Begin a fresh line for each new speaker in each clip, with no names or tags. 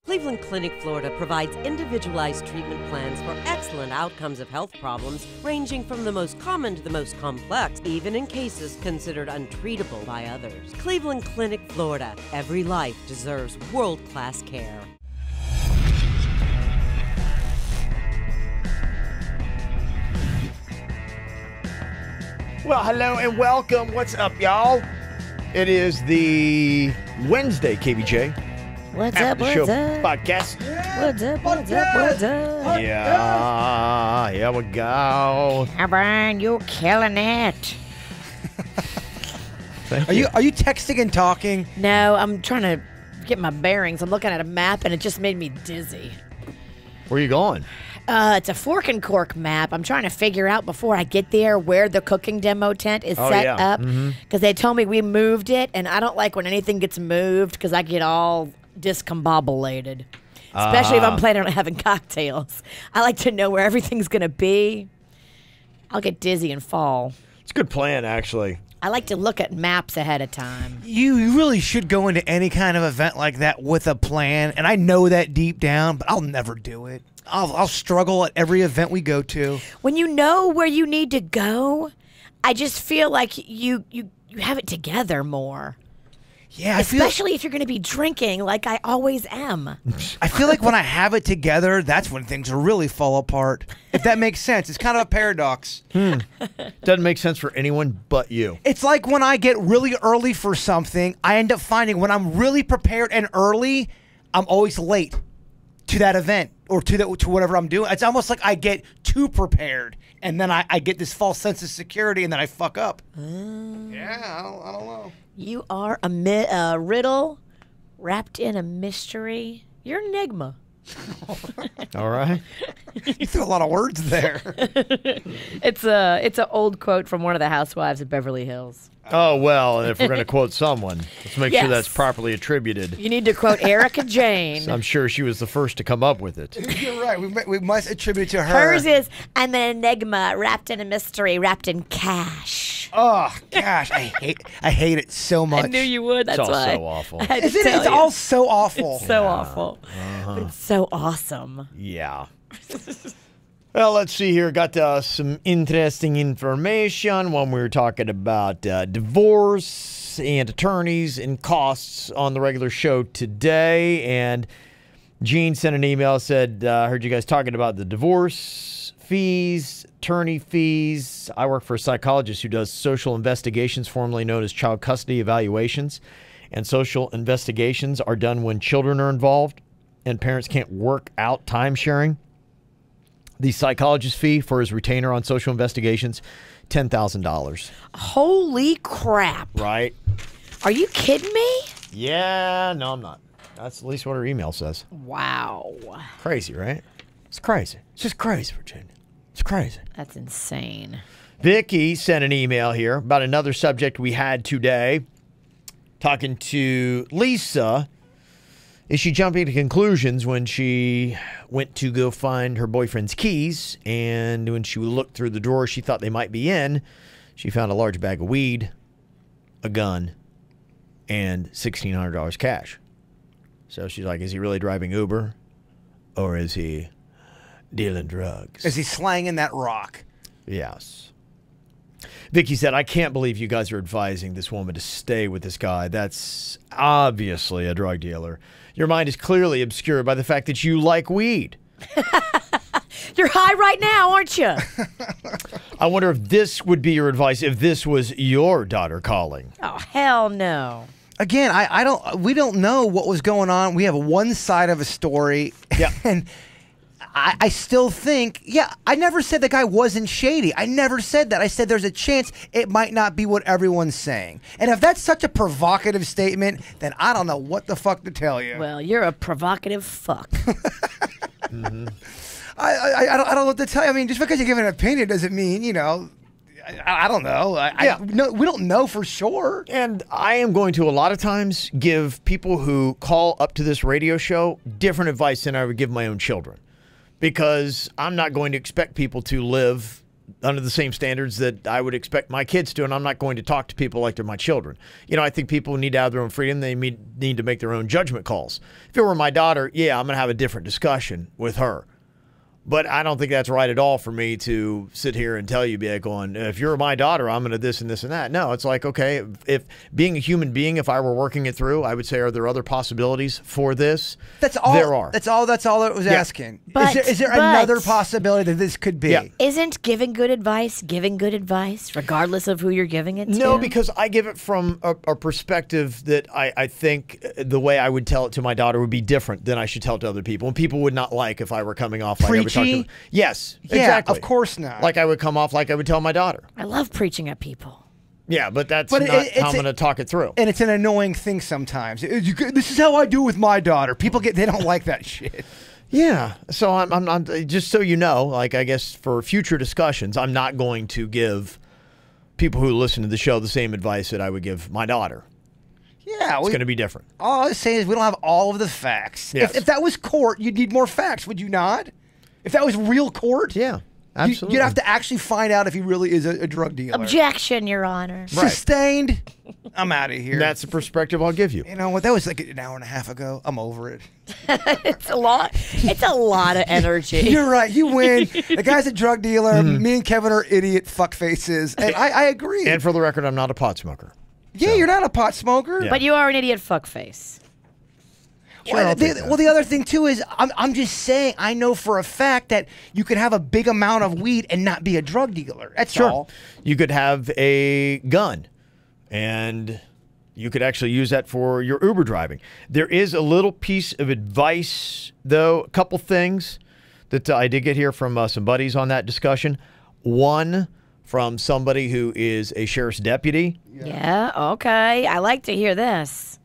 Cleveland Clinic, Florida provides individualized treatment plans for excellent outcomes of health problems ranging from the most common to the most complex, even in cases considered untreatable by others. Cleveland Clinic, Florida. Every life deserves world-class care.
Well, hello and welcome. What's up, y'all? It is the Wednesday KVJ.
What's up,
After
what's
Show
up?
Podcast.
What's up, what's up, what's up?
Yeah, here we go.
Hey, Brian, you're killing it.
Thank
Are you texting and talking?
No, I'm trying to get my bearings. I'm looking at a map, and it just made me dizzy.
Where you going?
It's a fork and cork map. I'm trying to figure out before I get there where the cooking demo tent is set up. Because they told me we moved it, and I don't like when anything gets moved because I get all discombobulated. Especially if I'm planning on having cocktails. I like to know where everything's going to be. I'll get dizzy and fall.
It's a good plan, actually.
I like to look at maps ahead of time.
You really should go into any kind of event like that with a plan, and I know that deep down, but I'll never do it. I'll struggle at every event we go to.
When you know where you need to go, I just feel like you have it together more.
Yeah,
Especially if you're going to be drinking like I always am.
I feel like when I have it together, that's when things really fall apart. If that makes sense. It's kind of a paradox.
Doesn't make sense for anyone but you.
It's like when I get really early for something, I end up finding when I'm really prepared and early, I'm always late to that event or to whatever I'm doing. It's almost like I get too prepared, and then I get this false sense of security, and then I fuck up. Yeah, I don't know.
You are a riddle wrapped in a mystery. You're an enigma.
All right.
You threw a lot of words there.
It's an old quote from one of the housewives of Beverly Hills.
Oh, well, and if we're going to quote someone, let's make sure
Yes.
that's properly attributed.
You need to quote Erica Jane.
I'm sure she was the first to come up with it.
You're right. We must attribute to her.
Hers is, I'm an enigma wrapped in a mystery, wrapped in cash.
Oh gosh, I hate it so much.
I knew you would. That's
It's all
why.
so awful.
I had to
Isn't it?
tell
It's
you.
all so awful.
So awful. But it's so awesome.
Yeah. Well, let's see here. Got some interesting information when we were talking about divorce and attorneys and costs on the regular show today. And Gene sent an email, said, I heard you guys talking about the divorce fees, attorney fees. I work for a psychologist who does social investigations, formerly known as child custody evaluations. And social investigations are done when children are involved and parents can't work out time sharing. The psychologist fee for his retainer on social investigations, $10,000.
Holy crap.
Right?
Are you kidding me?
Yeah, no, I'm not. That's at least what her email says.
Wow.
Crazy, right? It's crazy. It's just crazy, Virginia. It's crazy.
That's insane.
Vicky sent an email here about another subject we had today. Talking to Lisa. Is she jumping to conclusions when she went to go find her boyfriend's keys, and when she looked through the drawer she thought they might be in, she found a large bag of weed, a gun, and $1,600 cash. So she's like, is he really driving Uber, or is he dealing drugs?
Is he slanging that rock?
Yes. Vicky said, I can't believe you guys are advising this woman to stay with this guy. That's obviously a drug dealer. Your mind is clearly obscured by the fact that you like weed.
You're high right now, aren't you?
I wonder if this would be your advice if this was your daughter calling.
Oh, hell no.
Again, we don't know what was going on. We have one side of a story.
Yeah.
And I still think, I never said the guy wasn't shady. I never said that. I said there's a chance it might not be what everyone's saying. And if that's such a provocative statement, then I don't know what the fuck to tell you.
Well, you're a provocative fuck.
I don't know what to tell you. I mean, just because you give an opinion doesn't mean, I don't know. No, we don't know for sure.
And I am going to a lot of times give people who call up to this radio show different advice than I would give my own children. Because I'm not going to expect people to live under the same standards that I would expect my kids to, and I'm not going to talk to people like they're my children. You know, I think people need to have their own freedom. They need to make their own judgment calls. If it were my daughter, yeah, I'm going to have a different discussion with her. But I don't think that's right at all for me to sit here and tell you, be like going, if you're my daughter, I'm going to this and this and that. No, it's like, okay, if being a human being, if I were working it through, I would say, are there other possibilities for this?
That's all.
There are.
That's all it was asking.
But,
is there another possibility that this could be?
Yeah.
Isn't giving good advice, regardless of who you're giving it to?
No, because I give it from a perspective that I think the way I would tell it to my daughter would be different than I should tell it to other people. And people would not like if I were coming off like I would talk to them. Yes,
yeah,
exactly.
of course not.
Like I would come off like I would tell my daughter.
I love preaching at people.
Yeah, but that's not how I'm going to talk it through.
And it's an annoying thing sometimes. This is how I do with my daughter. People they don't like that shit.
Yeah, so I'm just so you know, like I guess for future discussions, I'm not going to give people who listen to the show the same advice that I would give my daughter.
Yeah,
it's going to be different.
All I'm saying is we don't have all of the facts.
Yes.
If that was court, you'd need more facts, would you not? If that was real court,
yeah, absolutely.
You'd have to actually find out if he really is a drug dealer.
Objection, Your Honor.
Right.
Sustained. I'm out of here.
That's the perspective I'll give you.
You know what? That was like an hour and a half ago. I'm over it.
It's a lot. It's a lot of energy.
You're right. You win. The guy's a drug dealer. Me and Kevin are idiot fuckfaces. And I agree.
And for the record, I'm not a pot smoker.
Yeah, so. You're not a pot smoker.
Yeah.
But you are an idiot fuckface.
Sure,
well, the other thing, too, is I'm just saying I know for a fact that you could have a big amount of weed and not be a drug dealer. That's all.
You could have a gun, and you could actually use that for your Uber driving. There is a little piece of advice, though, a couple things that I did get here from some buddies on that discussion. One, from somebody who is a sheriff's deputy.
Yeah, okay. I like to hear this.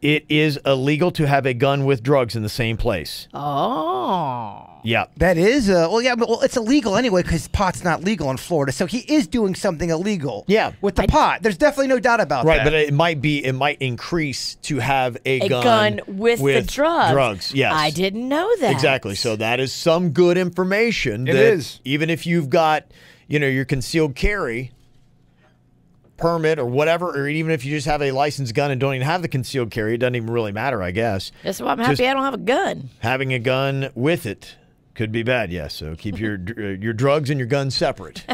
It is illegal to have a gun with drugs in the same place.
Oh.
Yeah.
That is, it's illegal anyway because pot's not legal in Florida. So he is doing something illegal.
Yeah.
With the pot. There's definitely no doubt about that.
Right, but it might increase to have a
gun with the drugs.
Drugs, yes.
I didn't know that.
Exactly. So that is some good information.
It is.
Even if you've got, your concealed carry permit or whatever, or even if you just have a licensed gun and don't even have the concealed carry, it doesn't even really matter, I guess.
That's why I'm happy I don't have a gun.
Having a gun with it could be bad, yes. So keep your drugs and your gun separate,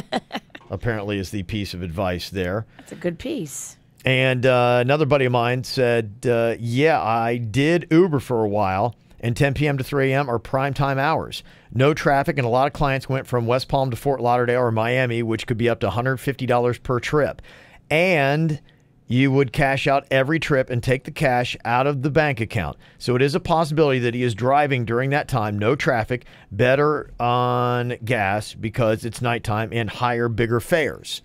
apparently is the piece of advice there.
That's a good piece.
And another buddy of mine said, yeah, I did Uber for a while, and 10 p.m. to 3 a.m. are prime time hours. No traffic, and a lot of clients went from West Palm to Fort Lauderdale or Miami, which could be up to $150 per trip. And you would cash out every trip and take the cash out of the bank account. So it is a possibility that he is driving during that time, no traffic, better on gas because it's nighttime, and higher, bigger fares.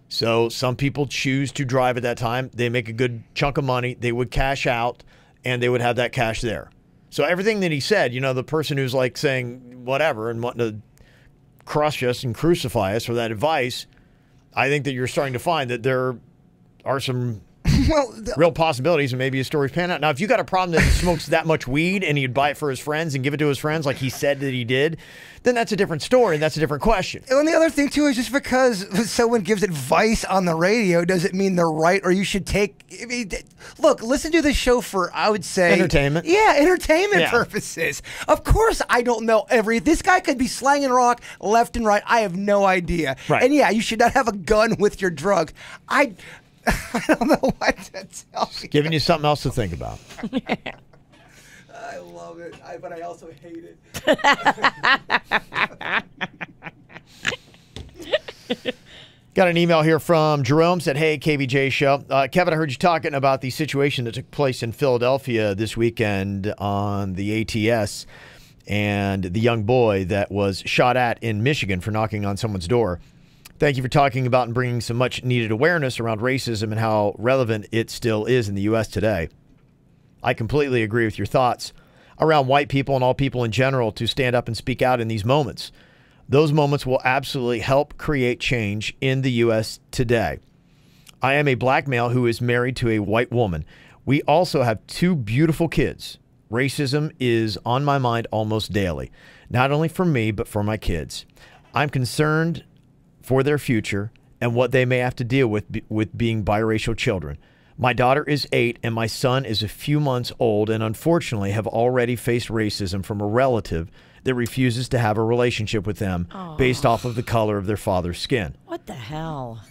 So some people choose to drive at that time. They make a good chunk of money. They would cash out, and they would have that cash there. So everything that he said, the person who's like saying whatever and wanting to crush us and crucify us for that advice, I think that you're starting to find that there are some real possibilities, and maybe his story's pan out. Now, if you got a problem that he smokes that much weed and he'd buy it for his friends and give it to his friends like he said that he did, then that's a different story, and that's a different question.
And the other thing, too, is just because someone gives advice on the radio doesn't mean they're right, or you should take... look, listen to this show for, I would say...
Entertainment.
Yeah, entertainment purposes. Of course I don't know this guy could be slanging rock left and right. I have no idea.
Right.
And yeah, you should not have a gun with your drug. I don't know what to tell you.
Giving you something else to think about.
I love it, but I also hate it.
Got an email here from Jerome, said, hey, KVJ show. Kevin, I heard you talking about the situation that took place in Philadelphia this weekend on the ATS and the young boy that was shot at in Michigan for knocking on someone's door. Thank you for talking about and bringing some much needed awareness around racism and how relevant it still is in the U.S. today. I completely agree with your thoughts around white people and all people in general to stand up and speak out in these moments. Those moments will absolutely help create change in the U.S. today. I am a black male who is married to a white woman. We also have 2 beautiful kids. Racism is on my mind almost daily, not only for me, but for my kids. I'm concerned for their future and what they may have to deal with being biracial children. My daughter is 8 and my son is a few months old and unfortunately have already faced racism from a relative that refuses to have a relationship with them based off of the color of their father's skin.
What the hell?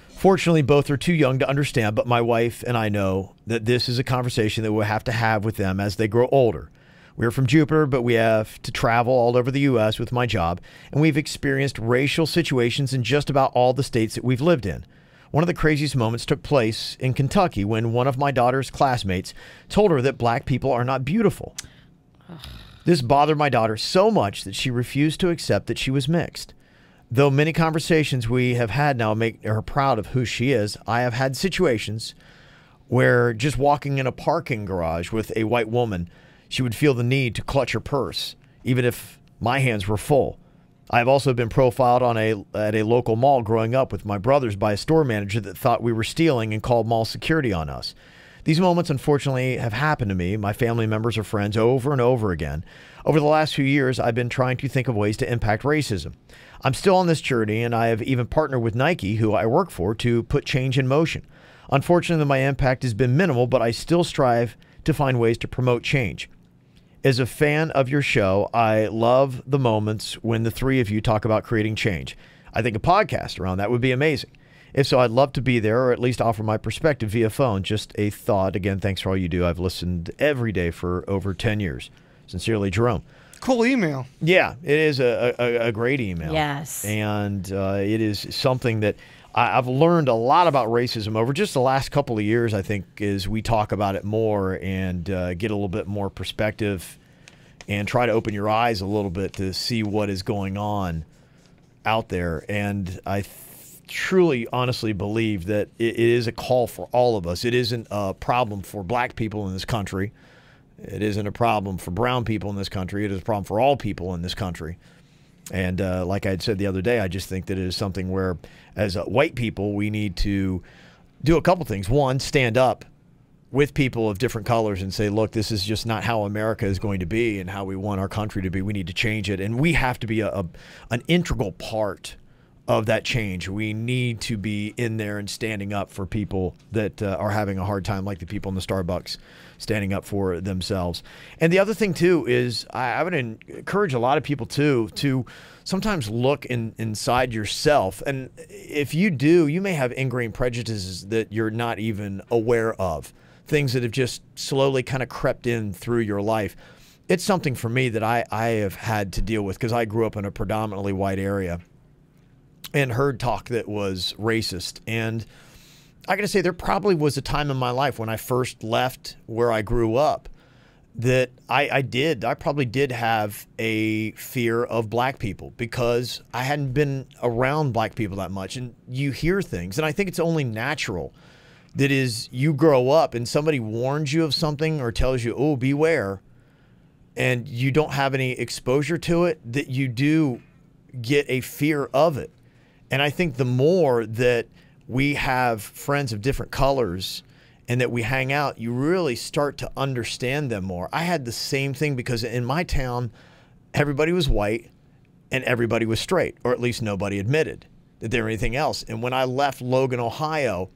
Fortunately, both are too young to understand, but my wife and I know that this is a conversation that we'll have to have with them as they grow older. We're from Jupiter, but we have to travel all over the U.S. with my job, and we've experienced racial situations in just about all the states that we've lived in. One of the craziest moments took place in Kentucky when one of my daughter's classmates told her that black people are not beautiful. This bothered my daughter so much that she refused to accept that she was mixed. Though many conversations we have had now make her proud of who she is, I have had situations where just walking in a parking garage with a white woman, she would feel the need to clutch her purse, even if my hands were full. I have also been profiled at a local mall growing up with my brothers by a store manager that thought we were stealing and called mall security on us. These moments, unfortunately, have happened to me, my family members or friends, over and over again. Over the last few years, I've been trying to think of ways to impact racism. I'm still on this journey, and I have even partnered with Nike, who I work for, to put change in motion. Unfortunately, my impact has been minimal, but I still strive to find ways to promote change. As a fan of your show, I love the moments when the three of you talk about creating change. I think a podcast around that would be amazing. If so, I'd love to be there or at least offer my perspective via phone. Just a thought. Again, thanks for all you do. I've listened every day for over 10 years. Sincerely, Jerome.
Cool email.
Yeah, it is a great email.
Yes.
And it is something that I've learned a lot about racism over just the last couple of years, I think, as we talk about it more and get a little bit more perspective and try to open your eyes a little bit to see what is going on out there. And I truly, honestly believe that it is a call for all of us. It isn't a problem for black people in this country. It isn't a problem for brown people in this country. It is a problem for all people in this country. And like I had said the other day, I just think that it is something where, as white people, we need to do a couple things. One, stand up with people of different colors and say, look, this is just not how America is going to be and how we want our country to be. We need to change it. And we have to be an integral part of that change. We need to be in there and standing up for people that are having a hard time, like the people in the Starbucks standing up for themselves. And the other thing, too, is I would encourage a lot of people, too, to sometimes look inside yourself. And if you do, you may have ingrained prejudices that you're not even aware of, things that have just slowly kind of crept in through your life. It's something for me that I have had to deal with because I grew up in a predominantly white area and heard talk that was racist. And I got to say, there probably was a time in my life when I first left where I grew up that I probably did have a fear of black people because I hadn't been around black people that much. And you hear things, and I think it's only natural that is you grow up and somebody warns you of something or tells you, oh, beware, and you don't have any exposure to it, that you do get a fear of it. And I think the more that we have friends of different colors and that we hang out, you really start to understand them more. I had the same thing because in my town, everybody was white and everybody was straight, or at least nobody admitted that they were anything else. And when I left Logan, Ohio,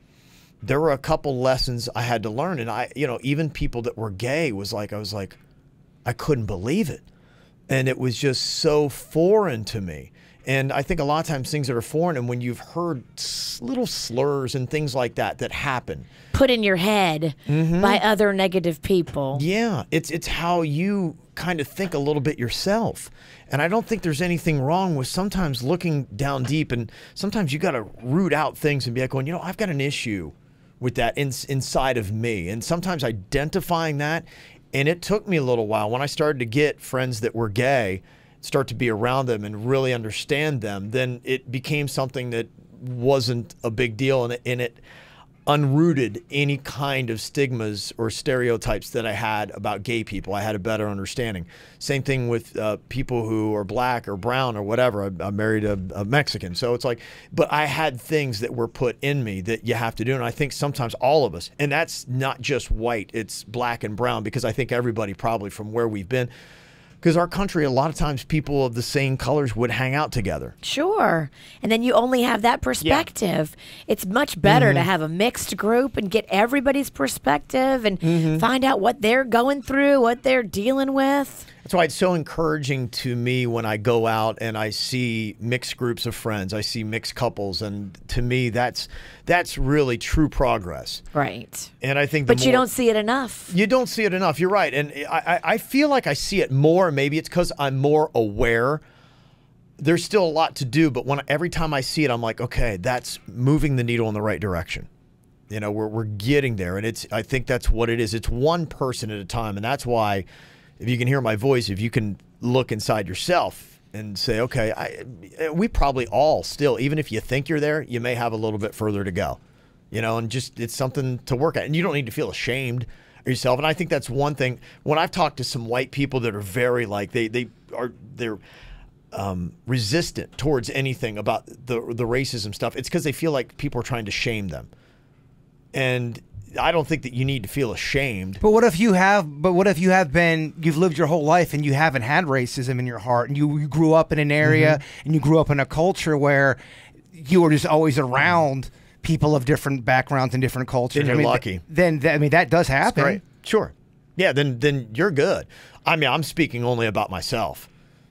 there were a couple lessons I had to learn. And even people that were gay I was like, I couldn't believe it. And it was just so foreign to me. And I think a lot of times things that are foreign, and when you've heard little slurs and things like that happen,
put in your head by other negative people.
Yeah, it's how you kind of think a little bit yourself. And I don't think there's anything wrong with sometimes looking down deep, and sometimes you got to root out things and be like going, I've got an issue with that inside of me. And sometimes identifying that, and it took me a little while when I started to get friends that were gay, start to be around them and really understand them, then it became something that wasn't a big deal, and it unrooted any kind of stigmas or stereotypes that I had about gay people. I had a better understanding. Same thing with people who are black or brown or whatever. I married a Mexican, so it's like, but I had things that were put in me that you have to do, and I think sometimes all of us, and that's not just white, it's black and brown, because I think everybody probably from where we've been, Because our country, a lot of times people of the same colors would hang out together.
Sure. And then you only have that perspective. Yeah. It's much better to have a mixed group and get everybody's perspective and find out what they're going through, what they're dealing with.
That's why it's so encouraging to me when I go out and I see mixed groups of friends. I see mixed couples, and to me, that's really true progress.
Right.
And I think,
but you don't see it enough.
You don't see it enough. You're right, and I feel like I see it more. Maybe it's because I'm more aware. There's still a lot to do, but every time I see it, I'm like, okay, that's moving the needle in the right direction. You know, we're getting there, and I think that's what it is. It's one person at a time, and that's why. If you can hear my voice, if you can look inside yourself and say, okay, we probably all still, even if you think you're there, you may have a little bit further to go, you know, and just it's something to work at. And you don't need to feel ashamed of yourself. And I think that's one thing. When I've talked to some white people that are very like, they're resistant towards anything about the racism stuff, it's because they feel like people are trying to shame them. And I don't think that you need to feel ashamed.
But what if you have? But what if you've lived your whole life and you haven't had racism in your heart, and you grew up in an area and you grew up in a culture where you were just always around people of different backgrounds and different cultures?
Then you're lucky.
Then that does happen.
Right. Sure. Yeah. Then you're good. I mean, I'm speaking only about myself.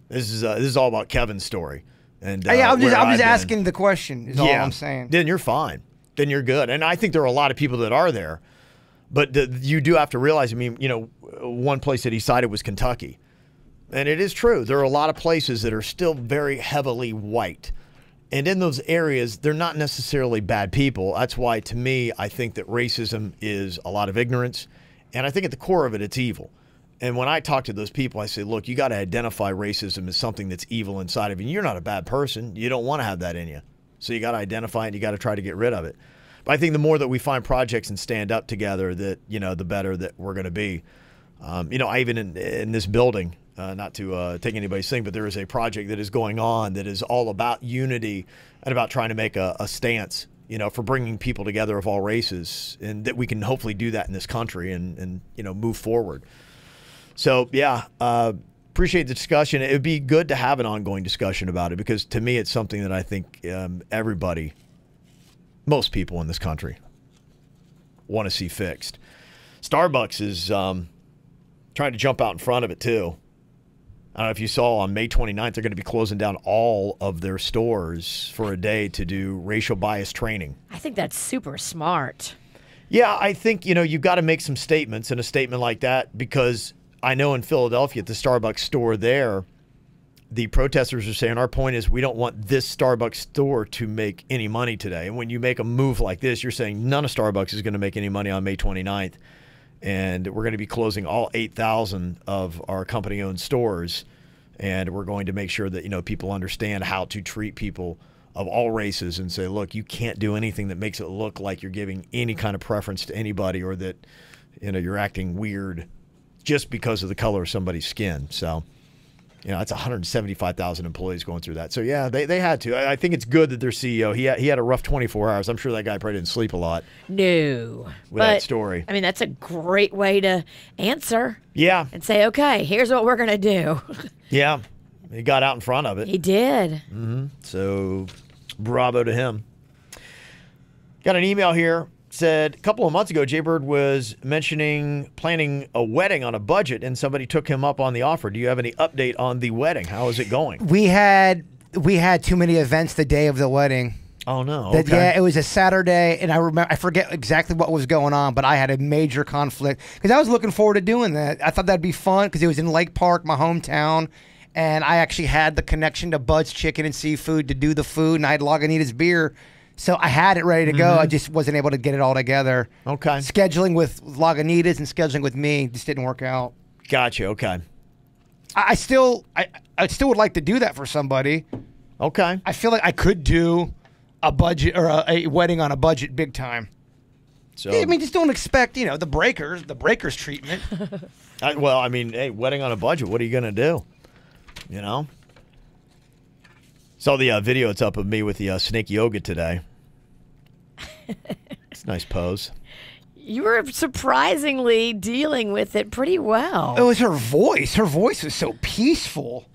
This is all about Kevin's story. And
I'm just asking the question. Is all I'm saying.
Then you're fine. Then you're good. And I think there are a lot of people that are there, but you do have to realize, I mean, you know, one place that he cited was Kentucky. And it is true. There are a lot of places that are still very heavily white. And in those areas, they're not necessarily bad people. That's why, to me, I think that racism is a lot of ignorance. And I think at the core of it, it's evil. And when I talk to those people, I say, look, you got to identify racism as something that's evil inside of you. You're not a bad person. You don't want to have that in you. So you got to identify it. You got to try to get rid of it. But I think the more that we find projects and stand up together, that, you know, the better that we're going to be. You know, I even in this building, not to take anybody's thing, but there is a project that is going on that is all about unity and about trying to make a stance, you know, for bringing people together of all races, and that we can hopefully do that in this country and you know, move forward. So yeah. Appreciate the discussion. It would be good to have an ongoing discussion about it, because to me it's something that I think everybody, most people in this country, want to see fixed. Starbucks is trying to jump out in front of it too. I don't know if you saw on May 29th, they're going to be closing down all of their stores for a day to do racial bias training.
I think that's super smart.
Yeah, I think, you know, you've got to make some statements, and a statement like that, because I know in Philadelphia at the Starbucks store there, the protesters are saying, our point is we don't want this Starbucks store to make any money today. And when you make a move like this, you're saying none of Starbucks is going to make any money on May 29th. And we're going to be closing all 8,000 of our company-owned stores. And we're going to make sure that, you know, people understand how to treat people of all races and say, look, you can't do anything that makes it look like you're giving any kind of preference to anybody, or that, you know, you're acting weird just because of the color of somebody's skin. So, you know, that's 175,000 employees going through that. So, yeah, they had to. I think it's good that their CEO, he had a rough 24 hours. I'm sure that guy probably didn't sleep a lot.
No.
With that story.
I mean, that's a great way to answer.
Yeah.
And say, okay, here's what we're going to do.
Yeah. He got out in front of it.
He did.
So, bravo to him. Got an email here. Said a couple of months ago, Jaybird was planning a wedding on a budget, and somebody took him up on the offer. Do you have any update on the wedding? How is it going?
We had too many events the day of the wedding.
Oh no! Okay.
Yeah, it was a Saturday, and I forget exactly what was going on, but I had a major conflict because I was looking forward to doing that. I thought that'd be fun because it was in Lake Park, my hometown, and I actually had the connection to Bud's Chicken and Seafood to do the food, and I had Lagunitas beer. So I had it ready to go. I just wasn't able to get it all together.
Okay.
Scheduling with Lagunitas and scheduling with me just didn't work out.
Gotcha. Okay.
I still would like to do that for somebody.
Okay.
I feel like I could do a budget or a wedding on a budget big time.
So
I mean, just don't expect, you know, the breakers treatment.
Well, I mean, hey, wedding on a budget. What are you gonna do? You know. Saw the video. It's up of me with the snake yoga today. It's a nice pose.
You were surprisingly dealing with it pretty well.
It was her voice. Her voice was so peaceful.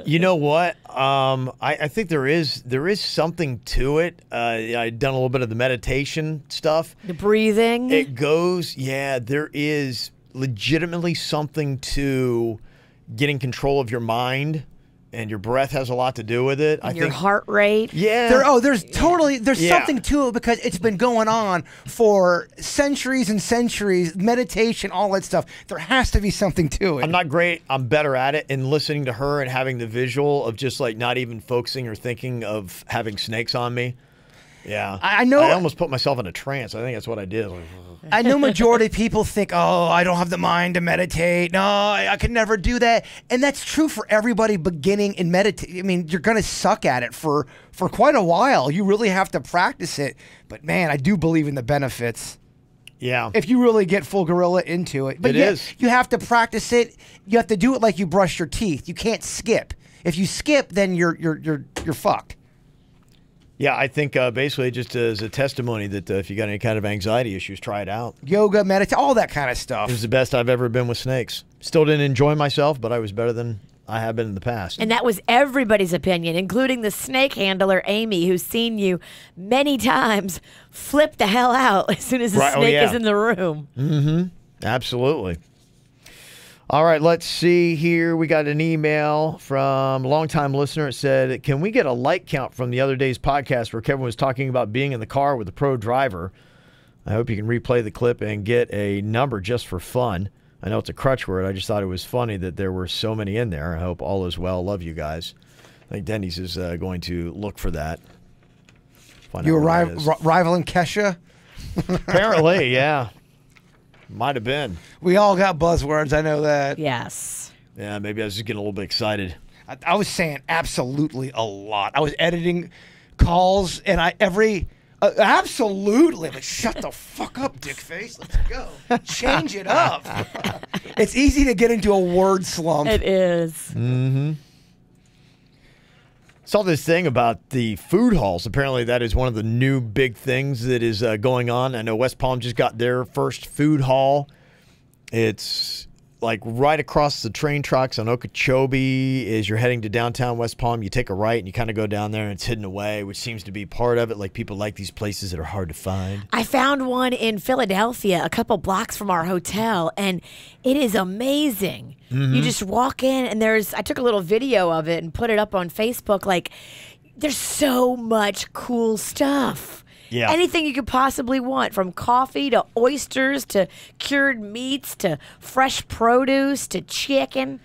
You know what? I think there is something to it. I've done a little bit of the meditation stuff.
The breathing.
It goes, yeah, there is legitimately something to getting control of your mind, and your breath has a lot to do with it.
And your heart rate.
Yeah.
There's something to it because it's been going on for centuries and centuries. Meditation, all that stuff. There has to be something to it.
I'm not great. I'm better at it. And listening to her and having the visual of just like not even focusing or thinking of having snakes on me. Yeah.
I know.
I almost put myself in a trance. I think that's what I did.
I know majority of people think, oh, I don't have the mind to meditate. No, I could never do that. And that's true for everybody beginning in meditate. I mean, you're going to suck at it for quite a while. You really have to practice it. But, man, I do believe in the benefits.
Yeah.
If you really get full gorilla into it. But you have to practice it. You have to do it like you brush your teeth. You can't skip. If you skip, then you're fucked.
Yeah, I think basically just as a testimony that if you got any kind of anxiety issues, try it out.
Yoga, meditate, all that kind of stuff.
It was the best I've ever been with snakes. Still didn't enjoy myself, but I was better than I have been in the past.
And that was everybody's opinion, including the snake handler, Amy, who's seen you many times flip the hell out as soon as the snake is in the room.
Mm-hmm. Absolutely. All right, let's see here. We got an email from a longtime listener. It said, can we get a like count from the other day's podcast where Kevin was talking about being in the car with a pro driver? I hope you can replay the clip and get a number just for fun. I know it's a crutch word. I just thought it was funny that there were so many in there. I hope all is well. Love you guys. I think Denny's is going to look for that.
You were rivaling Kesha?
Apparently, yeah. Might have been.
We all got buzzwords. I know that.
Yes.
Yeah, maybe I was just getting a little bit excited.
I was saying absolutely a lot. I was editing calls, and absolutely. Like, shut the fuck up, dickface. Let's go. Change it up. It's easy to get into a word slump.
It is.
Mm-hmm. Saw this thing about the food halls. Apparently, that is one of the new big things that is going on. I know West Palm just got their first food hall. It's like right across the train tracks on Okeechobee. As you're heading to downtown West Palm, you take a right and you kind of go down there and it's hidden away, which seems to be part of it. Like people like these places that are hard to find.
I found one in Philadelphia, a couple blocks from our hotel, and it is amazing. Mm-hmm. You just walk in and I took a little video of it and put it up on Facebook. Like, there's so much cool stuff.
Yeah.
Anything you could possibly want, from coffee to oysters to cured meats to fresh produce to chicken,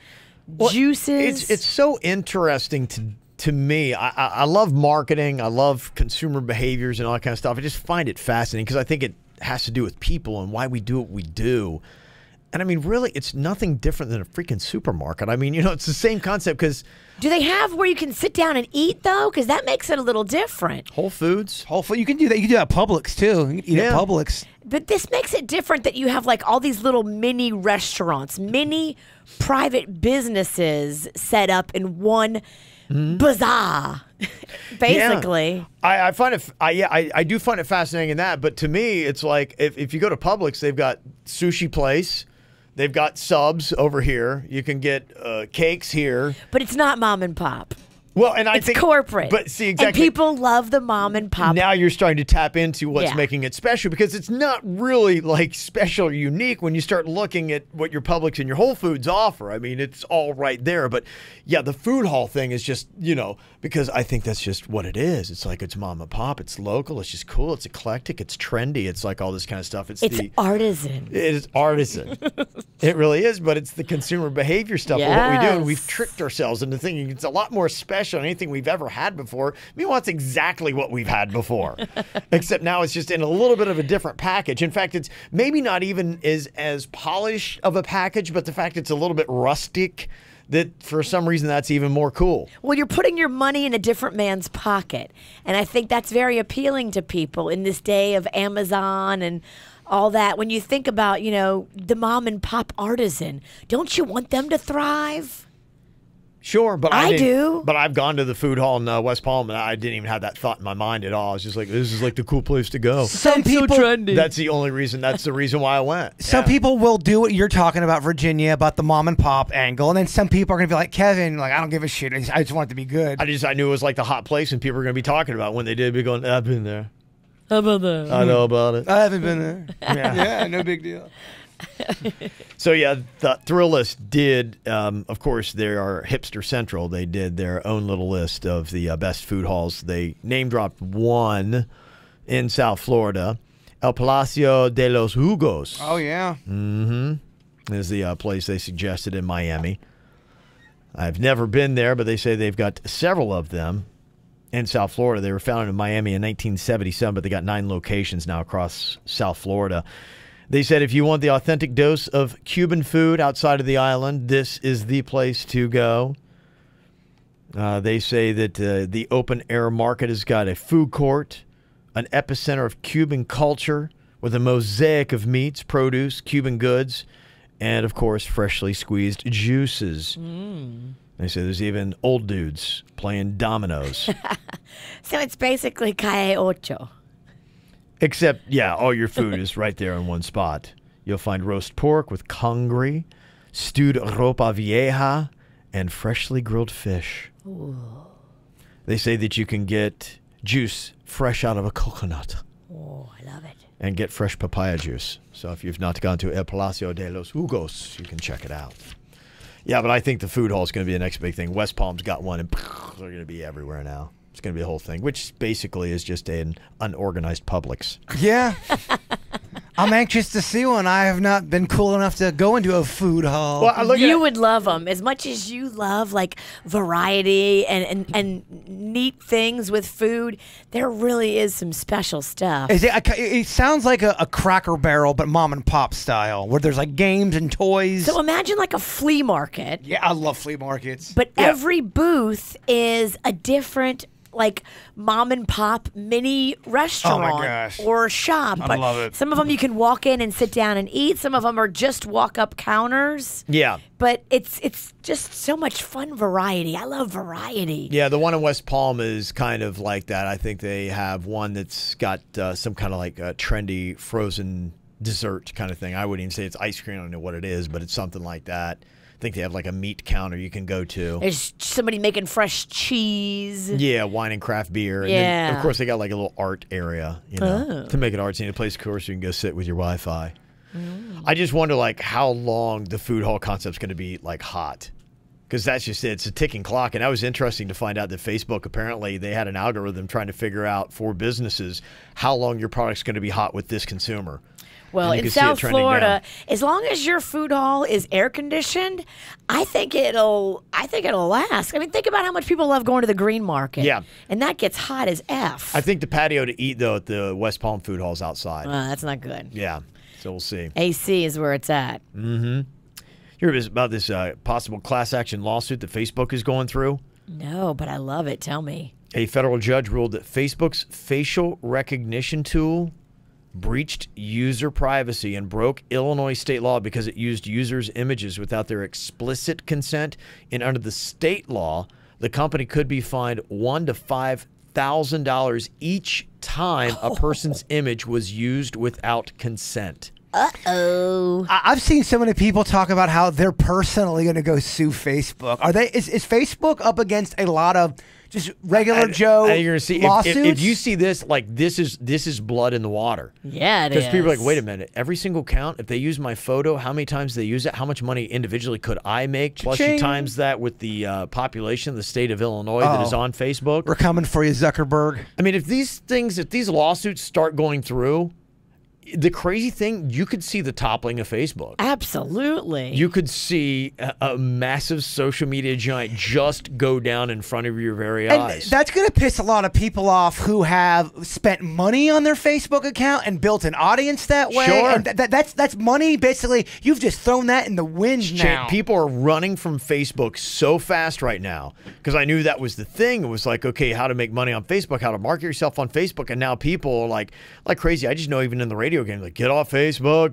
juices.
It's so interesting to me. I love marketing. I love consumer behaviors and all that kind of stuff. I just find it fascinating because I think it has to do with people and why we do what we do. And I mean, really, it's nothing different than a freaking supermarket. I mean, it's the same concept because...
Do they have where you can sit down and eat, though? Because that makes it a little different.
Whole Foods.
You can do that. You can do that at Publix, too. You can eat at Publix.
But this makes it different that you have, like, all these little mini restaurants, mini private businesses set up in one bazaar, basically.
Yeah. I find it... I do find it fascinating in that. But to me, it's like, if you go to Publix, they've got sushi place... They've got subs over here. You can get cakes here.
But it's not mom and pop.
Well, and I think
it's corporate.
But see, exactly.
And people love the mom and pop.
Now you're starting to tap into what's making it special because it's not really like special or unique when you start looking at what your Publix and your Whole Foods offer. I mean, it's all right there. But yeah, the food hall thing is just, because I think that's just what it is. It's like it's mom and pop. It's local. It's just cool. It's eclectic. It's trendy. It's like all this kind of stuff. It's
artisan.
It is artisan. It really is, but it's the consumer behavior stuff of what we do. And we've tricked ourselves into thinking it's a lot more special than anything we've ever had before. Meanwhile, it's exactly what we've had before. Except now it's just in a little bit of a different package. In fact, it's maybe not even as polished of a package, but the fact it's a little bit rustic, that for some reason that's even more cool.
Well, you're putting your money in a different man's pocket. And I think that's very appealing to people in this day of Amazon and all that. When you think about, the mom and pop artisan, don't you want them to thrive?
Sure, but
I do.
But I've gone to the food hall in West Palm, and I didn't even have that thought in my mind at all. I was just like, this is like the cool place to go.
Some people,
so trendy.
That's the only reason. That's the reason why I went.
Some people will do what you're talking about, Virginia, about the mom and pop angle, and then some people are gonna be like, Kevin, like I don't give a shit. I just want it to be good.
I knew it was like the hot place, and people were gonna be talking about it. When they did, be going, I've been there.
How about that?
I know about it.
I haven't been there. Yeah, no big deal.
So yeah, the Thrill List did, of course, they are Hipster Central. They did their own little list of the best food halls. They name dropped one in South Florida, El Palacio de los Jugos.
Oh yeah.
Is the place they suggested in Miami. I've never been there, but they say they've got several of them in South Florida. They were founded in Miami in 1977, but they got 9 locations now across South Florida. They said if you want the authentic dose of Cuban food outside of the island, this is the place to go. They say that the open-air market has got a food court, an epicenter of Cuban culture with a mosaic of meats, produce, Cuban goods, and, of course, freshly squeezed juices. They say there's even old dudes playing dominoes.
So it's basically Calle Ocho.
Except, yeah, all your food is right there in one spot. You'll find roast pork with congri, stewed ropa vieja, and freshly grilled fish. Ooh. They say that you can get juice fresh out of a coconut.
Oh, I love it.
And get fresh papaya juice. So if you've not gone to El Palacio de los Jugos, you can check it out. Yeah, but I think the food hall is going to be the next big thing. West Palm's got one, and they're going to be everywhere now. It's going to be a whole thing, which basically is just an unorganized Publix.
Yeah. I'm anxious to see one. I have not been cool enough to go into a food hall.
Well, you would love them as much as you love like variety and neat things with food. There really is some special stuff.
It sounds like a Cracker Barrel, but mom and pop style, where there's like games and toys.
So imagine like a flea market.
Yeah, I love flea markets.
But every booth is a different like mom and pop mini restaurant or shop.
I love it.
Some of them you can walk in and sit down and eat. Some of them are just walk up counters.
Yeah.
But it's just so much fun variety. I love variety.
Yeah, the one in West Palm is kind of like that. I think they have one that's got some kind of like a trendy frozen dessert kind of thing. I wouldn't even say it's ice cream. I don't know what it is, but it's something like that. I think they have like a meat counter you can go to.
There's somebody making fresh cheese.
Yeah, wine and craft beer. And then, of course, they got like a little art area, you know, to make it artsy. And a place, of course, you can go sit with your Wi-Fi. I just wonder, like, how long the food hall concept's going to be, like, hot. Because that's just it. It's a ticking clock. And that was interesting to find out that Facebook, apparently, they had an algorithm trying to figure out for businesses how long your product's going to be hot with this consumer.
Well, in South Florida, as long as your food hall is air conditioned, I think it'll last. I mean, think about how much people love going to the Green Market.
Yeah.
And that gets hot as F.
I think the patio to eat, though, at the West Palm food hall is outside.
That's not good.
Yeah. So we'll see.
AC is where it's at.
Mm-hmm. You heard about this possible class action lawsuit that Facebook is going through?
No, but I love it. Tell me.
A federal judge ruled that Facebook's facial recognition tool breached user privacy and broke Illinois state law because it used users' images without their explicit consent. And under the state law, the company could be fined $1,000 to $5,000 each time a person's image was used without consent.
Uh-oh.
I've seen so many people talk about how they're personally going to go sue Facebook. Is Facebook up against a lot of just regular Joe
you're gonna see,
lawsuits?
If you see this, like this is blood in the water.
Yeah, it is.
Because people are like, wait a minute, every single count, if they use my photo, how many times they use it, how much money individually could I make? Plus you times that with the population of the state of Illinois that is on Facebook.
We're coming for you, Zuckerberg.
I mean, if these lawsuits start going through, the crazy thing, you could see the toppling of Facebook.
Absolutely.
You could see a massive social media giant just go down in front of your very eyes.
That's going to piss a lot of people off who have spent money on their Facebook account and built an audience that way.
Sure.
And that's money, basically. You've just thrown that in the wind now.
People are running from Facebook so fast right now because I knew that was the thing. It was like, okay, how to make money on Facebook, how to market yourself on Facebook. And now people are like crazy. I just know even in the radio video game. Like, get off Facebook,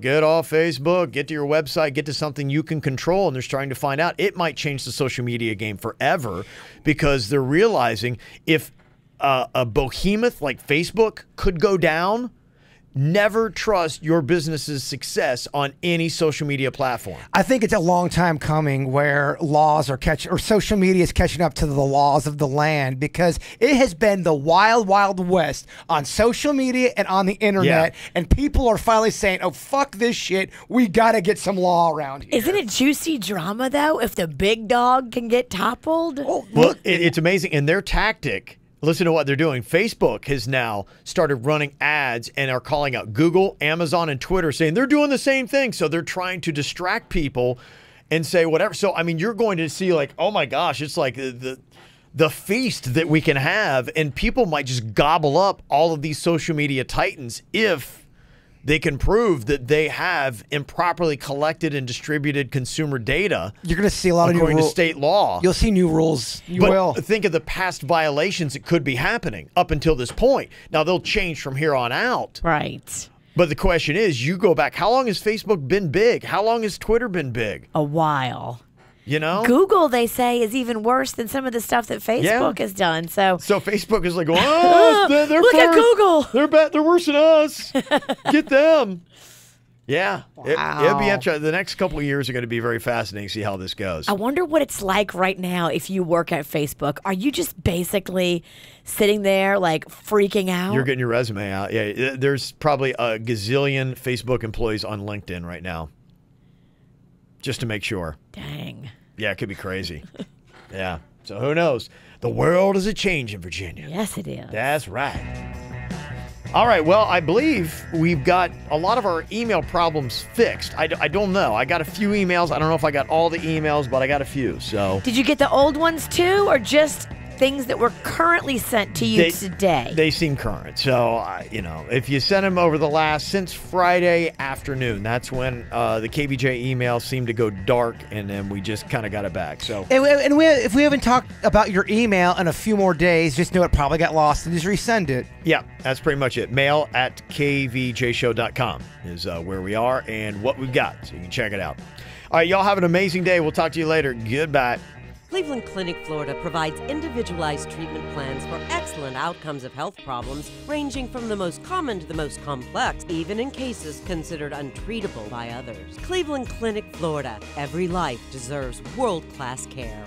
get to your website, get to something you can control. And they're trying to find out. It might change the social media game forever because they're realizing if a behemoth like Facebook could go down, never trust your business's success on any social media platform.
I think it's a long time coming where laws are social media is catching up to the laws of the land, because it has been the wild, wild west on social media and on the internet. Yeah. And people are finally saying, oh, fuck this shit. We got to get some law around here.
Isn't it juicy drama, though, if the big dog can get toppled?
Oh, well, it's amazing. And their tactic, listen to what they're doing. Facebook has now started running ads and are calling out Google, Amazon, and Twitter, saying they're doing the same thing. So they're trying to distract people and say whatever. So, I mean, you're going to see like, oh my gosh, it's like the feast that we can have. And people might just gobble up all of these social media titans if they can prove that they have improperly collected and distributed consumer data.
You're going to see a lot of new rules.
According to state law.
You'll see new rules. You
but
will.
Think of the past violations that could be happening up until this point. Now, they'll change from here on out.
Right.
But the question is, you go back, how long has Facebook been big? How long has Twitter been big?
A while.
You know?
Google, they say, is even worse than some of the stuff that Facebook has done. So
Facebook is like, oh, they're
look at Google.
They're bad. They're worse than us. Get them. Yeah.
Wow.
It'll be interesting. The next couple of years are going to be very fascinating to see how this goes.
I wonder what it's like right now if you work at Facebook. Are you just basically sitting there like freaking out?
You're getting your resume out. Yeah. There's probably a gazillion Facebook employees on LinkedIn right now. Just to make sure.
Dang.
Yeah, it could be crazy. Yeah. So who knows? The world is a change in Virginia.
Yes, it is.
That's right. All right. Well, I believe we've got a lot of our email problems fixed. I don't know. I got a few emails. I don't know if I got all the emails, but I got a few. So.
Did you get the old ones too, or just things that were currently sent to you today?
They seem current. So, if you sent them over since Friday afternoon, that's when the KVJ email seemed to go dark, and then we just kind of got it back. So,
if we haven't talked about your email in a few more days, just know it probably got lost and just resend it.
Yeah, that's pretty much it. mail@kvjshow.com is where we are and what we've got, so you can check it out. All right, y'all have an amazing day. We'll talk to you later. Goodbye.
Cleveland Clinic, Florida provides individualized treatment plans for excellent outcomes of health problems, ranging from the most common to the most complex, even in cases considered untreatable by others. Cleveland Clinic, Florida. Every life deserves world-class care.